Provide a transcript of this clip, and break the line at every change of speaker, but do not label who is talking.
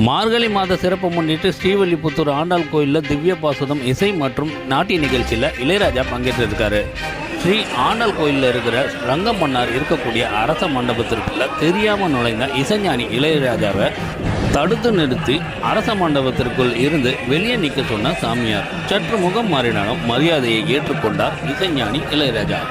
மார்கழி மாத சிறப்பு முன்னிட்டு ஸ்ரீவில்லிபுத்தூர் ஆண்டாள் கோயிலில் திவ்ய பாசுதம் இசை மற்றும் நாட்டிய நிகழ்ச்சியில் இளையராஜா பங்கேற்றிருக்காரு. ஸ்ரீ ஆண்டாள் கோயிலில் இருக்கிற ரங்கமன்னார் இருக்கக்கூடிய அரச மண்டபத்திற்குள்ள தெரியாமல் நுழைந்த இசைஞானி இளையராஜாவை தடுத்து நிறுத்தி அரச மண்டபத்திற்குள் இருந்து வெளியே நிற்க சொன்ன சாமியார். சற்று முகம் மாறினாலும் மரியாதையை ஏற்றுக்கொண்டார் இசைஞானி இளையராஜா.